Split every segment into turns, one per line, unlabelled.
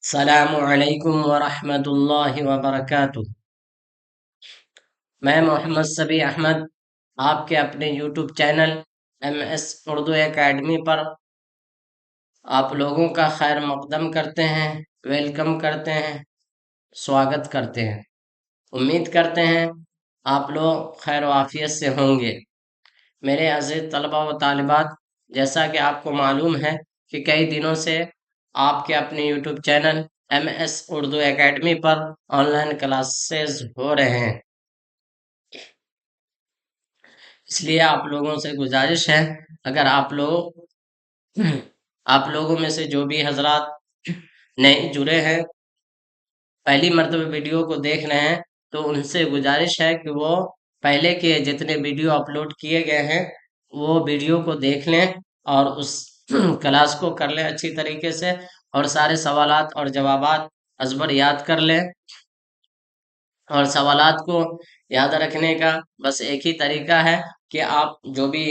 السلام علیکم ورحمۃ اللہ وبرکاتہ۔ میں محمد سبی احمد آپ کے اپنے YouTube channel MS Urdu academy پر آپ لوگوں کا خیر مقدم کرتے ہیں، ویلکم کرتے ہیں، سواگت کرتے ہیں۔ امید کرتے ہیں آپ لوگ خیر و عافیت سے ہوں گے۔ میرے عزیز طلبہ و طالبات، جیسا کہ آپ کو معلوم ہے کہ کئی دنوں سے آپ کے اپنے YouTube channel MS Urdu academy پر آن لائن کلاسز ہو رہے ہیں، اس لیے آپ لوگوں سے گزارش ہے، اگر آپ لوگوں میں سے جو بھی حضرات نئے جڑے ہیں، پہلی مرتبہ ویڈیو کو دیکھ رہے ہیں، تو ان سے گزارش ہے کہ وہ پہلے کے جتنے ویڈیو اپلوڈ کیے گئے ہیں وہ ویڈیو کو دیکھ لیں اور اس کلاس کو کر لیں اچھی طریقے سے، اور سارے سوالات اور جوابات ازبر یاد کر لیں۔ اور سوالات کو یاد رکھنے کا بس ایک ہی طریقہ ہے کہ آپ جو بھی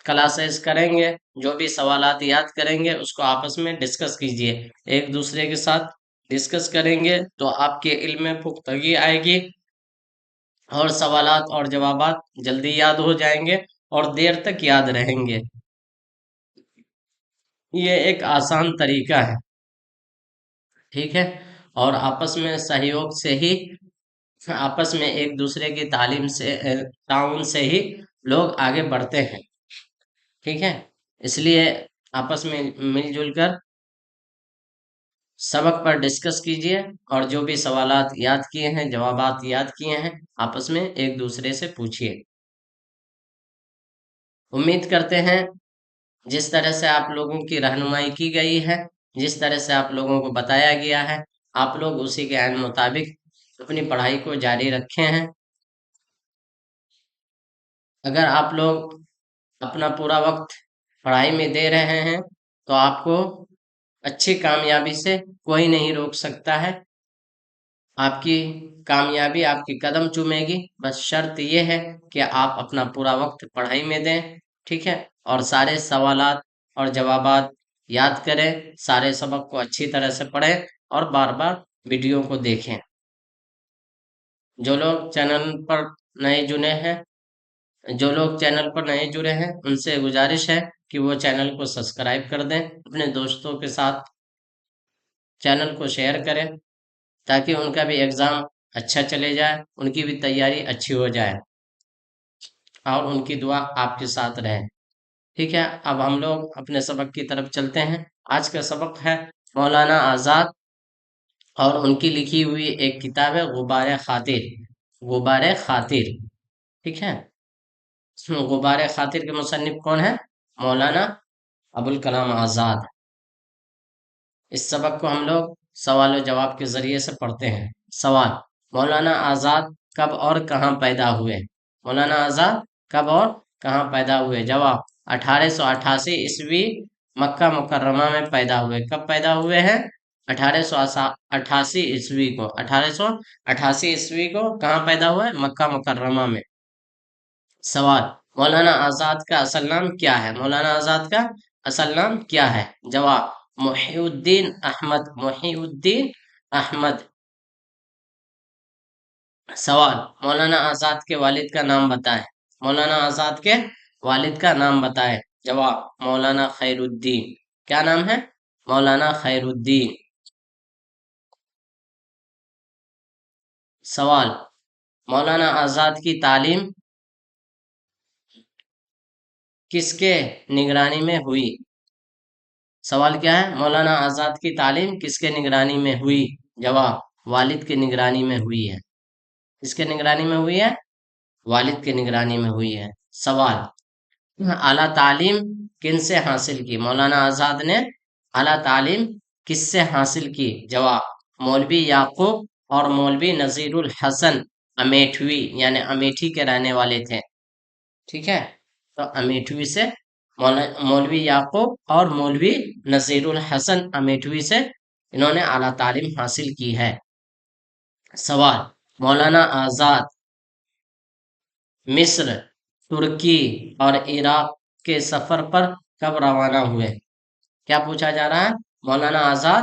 کلاسز کریں گے، جو بھی سوالات یاد کریں گے، اس کو آپس میں ڈسکس کیجئے، ایک دوسرے کے ساتھ ڈسکس کریں گے تو آپ کے علم میں پختگی آئے گی اور سوالات اور جوابات جلدی یاد ہو جائیں گے اور دیر تک یاد رہیں گے۔ یہ ایک آسان طریقہ ہے، ٹھیک ہے؟ اور آپس میں سہیوگ سے ہی، آپس میں ایک دوسرے کی تعلیم سے تعاون سے ہی لوگ آگے بڑھتے ہیں، ٹھیک ہے؟ اس لیے آپس میں مل جل کر سبق پر ڈسکس کیجئے، اور جو بھی سوالات یاد کیے ہیں، جوابات یاد کیے ہیں، آپس میں ایک دوسرے سے پوچھئے۔ امید کرتے ہیں جس طرح سے آپ لوگوں کی رہنمائی کی گئی ہے، جس طرح سے آپ لوگوں کو بتایا گیا ہے، آپ لوگ اسی کے عین مطابق اپنی پڑھائی کو جاری رکھے ہیں۔ اگر آپ لوگ اپنا پورا وقت پڑھائی میں دے رہے ہیں تو آپ کو اچھی کامیابی سے کوئی نہیں روک سکتا ہے، آپ کی کامیابی آپ کی قدم چومے گی، بس شرط یہ ہے کہ آپ اپنا پورا وقت پڑھائی میں دیں، ٹھیک ہے؟ اور سارے سوالات اور جوابات یاد کریں، سارے سبق کو اچھی طرح سے پڑھیں اور بار بار ویڈیو کو دیکھیں۔ جو لوگ چینل پر نئے جڑے ہیں جو لوگ چینل پر نئے جڑے ہیں ان سے گزارش ہے کہ وہ چینل کو سبسکرائب کر دیں، اپنے دوستوں کے ساتھ چینل کو شیئر کریں تاکہ ان کا بھی ایگزام اچھا چلے جائے، ان کی بھی تیاری اچھی ہو جائے اور ان کی دعا آپ کے ساتھ رہے، ٹھیک ہے؟ اب ہم لوگ اپنے سبق کی طرف چلتے ہیں۔ آج کا سبق ہے مولانا آزاد اور ان کی لکھی ہوئی ایک کتاب ہے غبار خاطر، غبار خاطر، ٹھیک ہے؟ غبار خاطر کے مصنف کون ہے؟ مولانا ابوالکلام آزاد۔ اس سبق کو ہم لوگ سوال و جواب کے ذریعے سے پڑھتے ہیں۔ سوال: مولانا آزاد کب اور کہاں پیدا ہوئے؟ مولانا آزاد کب اور کہاں پیدا ہوئے؟ جواب: 1888 عیسوی مکہ مکرمہ میں پیدا ہوئے۔ کب پیدا ہوئے ہیں؟ 1888 عیسوی کو۔ 1888 عیسوی کو کہاں پیدا ہوئے؟ مکہ مکرمہ میں۔ سوال: مولانا آزاد کا اصل نام کیا ہے؟ مولانا آزاد کا اصل نام کیا ہے؟ جواب: محی الدین احمد، محی الدین احمد۔ سوال: مولانا آزاد کے والد کا نام بتائیں۔ مولانا آزاد کے والد کا نام بتائیں۔ جواب: مولانا خیر الدین۔ کیا نام ہے؟ مولانا خیر الدین۔ سوال: مولانا آزاد کی تعلیم کس کے نگرانی میں ہوئی؟ سوال کیا ہے؟ مولانا آزاد کی تعلیم کس کے نگرانی میں ہوئی؟ جواب: والد کے نگرانی میں ہوئی ہے۔ کس کے نگرانی میں ہوئی ہے؟ والد کے نگرانی میں ہوئی ہے۔ سوال: اعلیٰ تعلیم کن سے حاصل کی؟ مولانا آزاد نے اعلیٰ تعلیم کس سے حاصل کی؟ جواب: مولوی یعقوب اور مولوی نذیر الحسن امیٹھوی، یعنی امیٹھی کے رہنے والے تھے، ٹھیک ہے؟ تو امیٹھوی سے مولوی یعقوب اور مولوی نذیر الحسن امیٹھوی سے انہوں نے اعلیٰ تعلیم حاصل کی ہے۔ سوال: مولانا آزاد مصر، ترکی اور عراق کے سفر پر کب روانہ ہوئے؟ کیا پوچھا جا رہا ہے؟ مولانا آزاد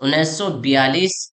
1942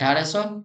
1800,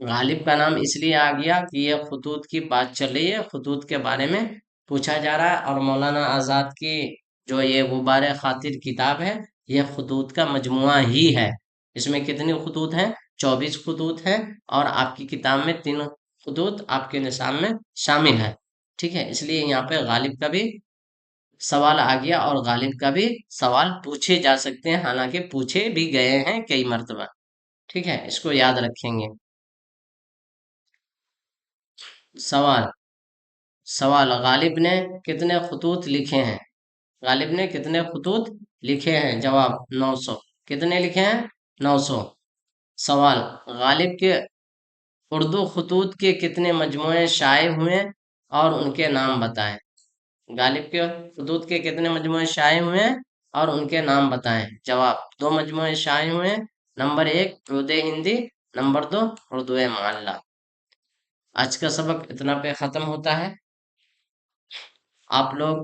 غالب کا نام اس لیے آ گیا کہ یہ خطوط کی بات چل رہی ہے، خطوط کے بارے میں پوچھا جا رہا ہے، اور مولانا آزاد کی جو یہ غبار خاطر کتاب ہے، یہ خطوط کا مجموعہ ہی ہے۔ اس میں کتنے خطوط ہیں؟ 24 خطوط ہیں، اور آپ کی کتاب میں 3 خطوط آپ کے نصاب میں شامل ہے۔ ٹھیک ہے، اس لیے یہاں پہ غالب کا بھی سوال آ گیا، اور غالب کا بھی سوال پوچھے جا سکتے ہیں، حالانکہ پوچھے بھی گئے ہیں کئی مرتبہ۔ ٹھیک ہے، اس کو یاد رکھیں گے۔ سوال سوال غالب نے کتنے خطوط لکھے ہیں؟ غالب نے کتنے خطوط لکھے ہیں؟ جواب 900۔ کتنے لکھے ہیں؟ 900۔ سوال غالب کے اردو خطوط کے کتنے مجموعے شائع ہوئے اور ان کے نام بتائیں؟ غالب کے خطوط کے کتنے مجموعے شائع ہوئے اور ان کے نام بتائیں؟ جواب 2 مجموعے شائع ہوئے، نمبر 1 اردو ہندی، نمبر 2 اردو معلیٰ۔ آج کا سبق اتنا پہ ختم ہوتا ہے۔ آپ لوگ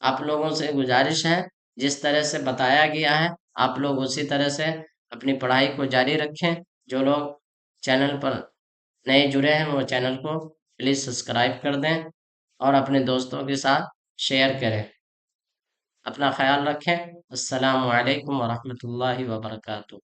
آپ لوگوں سے گزارش ہے، جس طرح سے بتایا گیا ہے آپ لوگ اسی طرح سے اپنی پڑھائی کو جاری رکھیں۔ جو لوگ چینل پر نئے جڑے ہیں وہ چینل کو پلیز سبسکرائب کر دیں، اور اپنے دوستوں کے ساتھ شیئر کریں۔ اپنا خیال رکھیں۔ السلام علیکم ورحمۃ اللہ وبرکاتہ۔